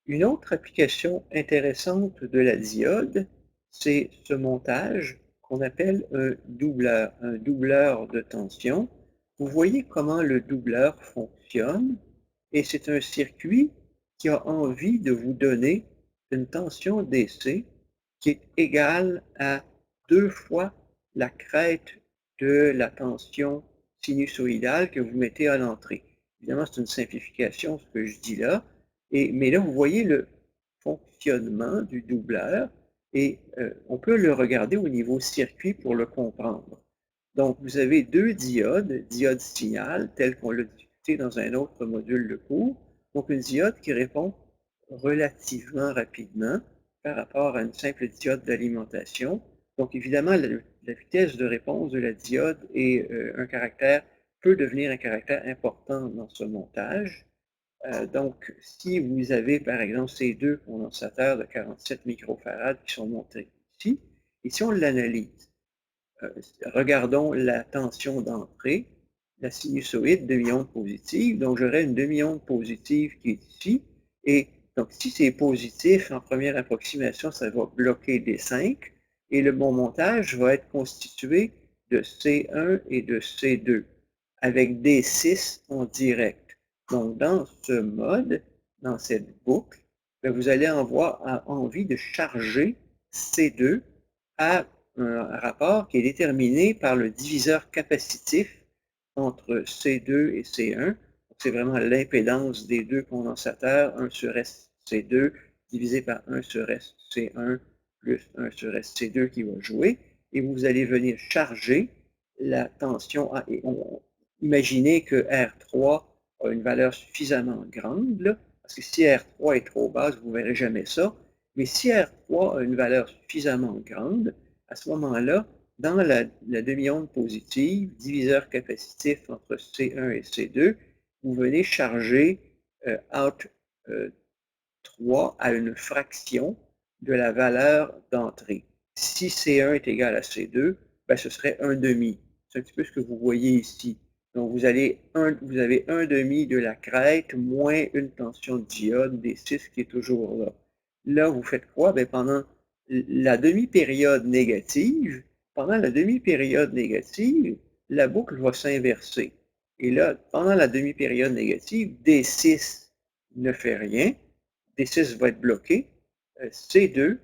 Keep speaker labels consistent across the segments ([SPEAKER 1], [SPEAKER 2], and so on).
[SPEAKER 1] Une autre application intéressante de la diode, c'est ce montage qu'on appelle un doubleur de tension. Vous voyez comment le doubleur fonctionne et c'est un circuit qui a envie de vous donner une tension DC qui est égale à 2 fois la crête de la tension sinusoïdale que vous mettez à l'entrée. Évidemment, c'est une simplification ce que je dis là, mais là, vous voyez le fonctionnement du doubleur et on peut le regarder au niveau circuit pour le comprendre. Donc, vous avez 2 diodes, diode signal, tel qu'on l'a discuté dans un autre module de cours. Donc, une diode qui répond relativement rapidement par rapport à une simple diode d'alimentation. Donc, évidemment, la vitesse de réponse de la diode est peut devenir un caractère important dans ce montage. Donc, si vous avez, par exemple, ces deux condensateurs de 47 microfarad qui sont montrés ici, et si on l'analyse, euh, regardons la tension d'entrée, la sinusoïde demi-onde positive, donc j'aurai une demi-onde positive qui est ici, et donc si c'est positif, en première approximation, ça va bloquer D5, et le bon montage va être constitué de C1 et de C2, avec D6 en direct. Donc dans ce mode, dans cette boucle, vous allez avoir envie de charger C2 à un rapport qui est déterminé par le diviseur capacitif entre C2 et C1. C'est vraiment l'impédance des deux condensateurs, 1 sur SC2 divisé par 1 sur SC1 plus 1 sur SC2 qui va jouer. Et vous allez venir charger la tension. Imaginez que R3 a une valeur suffisamment grande, là, parce que si R3 est trop basse, vous ne verrez jamais ça. Mais si R3 a une valeur suffisamment grande, à ce moment-là, dans la demi-onde positive, diviseur capacitif entre C1 et C2, vous venez charger out 3 à une fraction de la valeur d'entrée. Si C1 est égal à C2, ben, ce serait 1 demi. C'est un petit peu ce que vous voyez ici. Donc, vous avez 1 demi de la crête moins une tension de diode des 6 qui est toujours là. Là, vous faites quoi? Bien, la demi-période négative, pendant la demi-période négative, la boucle va s'inverser. Et là, pendant la demi-période négative, D6 ne fait rien, D6 va être bloqué, C2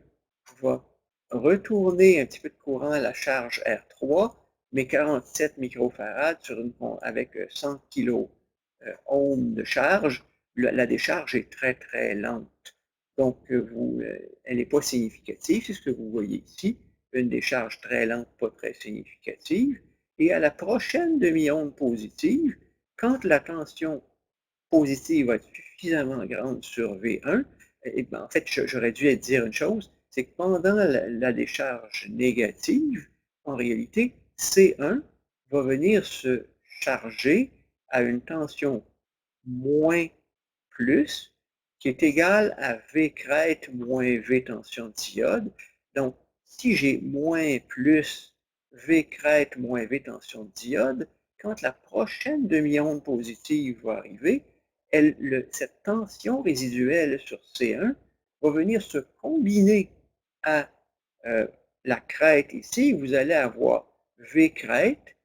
[SPEAKER 1] va retourner un petit peu de courant à la charge R3, mais 47 microfarads avec 100 kilo ohms de charge, la décharge est très, très lente. Donc, elle n'est pas significative, c'est ce que vous voyez ici, une décharge très lente, pas très significative. Et à la prochaine demi-onde positive, quand la tension positive va être suffisamment grande sur V1, et ben, en fait, j'aurais dû dire une chose, c'est que pendant la décharge négative, en réalité, C1 va venir se charger à une tension moins plus, qui est égale à V crête moins V tension diode. Donc, si j'ai moins plus V crête moins V tension diode, quand la prochaine demi-onde positive va arriver, cette tension résiduelle sur C1 va venir se combiner à euh, la crête ici. Vous allez avoir V crête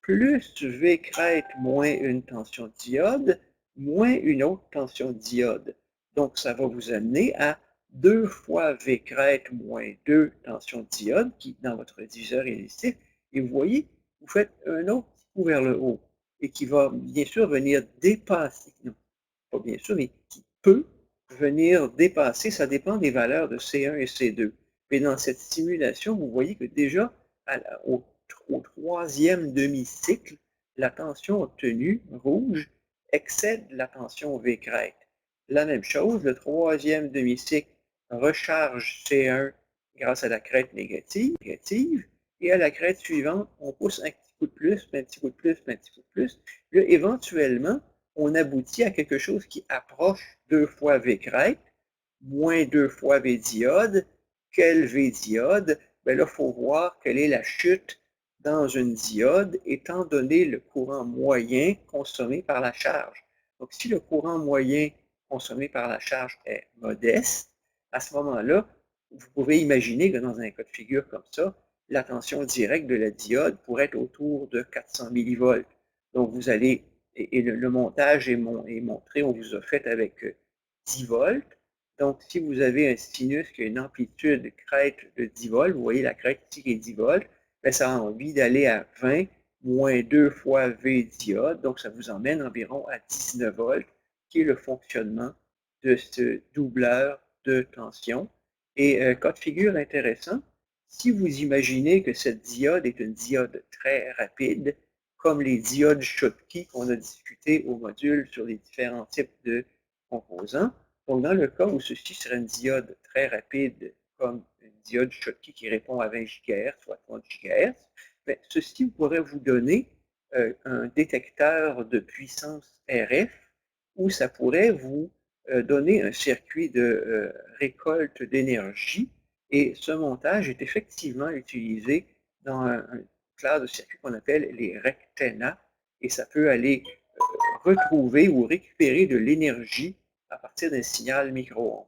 [SPEAKER 1] plus V crête moins une tension diode, moins une autre tension diode. Donc, ça va vous amener à 2 fois V crête moins 2 tensions diode qui, dans votre diviseur élastique. Et vous voyez, vous faites un autre petit coup vers le haut et qui va bien sûr venir dépasser, non, pas bien sûr, mais qui peut venir dépasser, ça dépend des valeurs de C1 et C2. Mais dans cette simulation, vous voyez que déjà, au troisième demi-cycle, la tension obtenue, rouge, excède la tension V crête. La même chose, le troisième demi-cycle recharge C1 grâce à la crête négative, et à la crête suivante, on pousse un petit coup de plus, puis un petit coup de plus, puis un petit coup de plus. Là, éventuellement, on aboutit à quelque chose qui approche 2 fois V crête, moins 2 fois V diode. Quel V diode? Bien là, il faut voir quelle est la chute dans une diode, étant donné le courant moyen consommé par la charge. Donc, si le courant moyen consommée par la charge est modeste, à ce moment-là, vous pouvez imaginer que dans un cas de figure comme ça, la tension directe de la diode pourrait être autour de 400 millivolts. Donc, vous allez, et le montage est montré, on vous a fait avec 10 volts. Donc, si vous avez un sinus qui a une amplitude crête de 10 volts, vous voyez la crête ici qui est 10 volts, bien, ça a envie d'aller à 20 moins 2 fois V diode, donc ça vous emmène environ à 19 volts, qui est le fonctionnement de ce doubleur de tension. Et cas de figure intéressant, si vous imaginez que cette diode est une diode très rapide, comme les diodes Schottky qu'on a discuté au module sur les différents types de composants, donc dans le cas où ceci serait une diode très rapide, comme une diode Schottky qui répond à 20 GHz, soit 30 GHz, bien, ceci pourrait vous donner un détecteur de puissance RF, où ça pourrait vous donner un circuit de récolte d'énergie. Et ce montage est effectivement utilisé dans une classe de circuits qu'on appelle les rectena, et ça peut aller retrouver ou récupérer de l'énergie à partir d'un signal micro-ondes.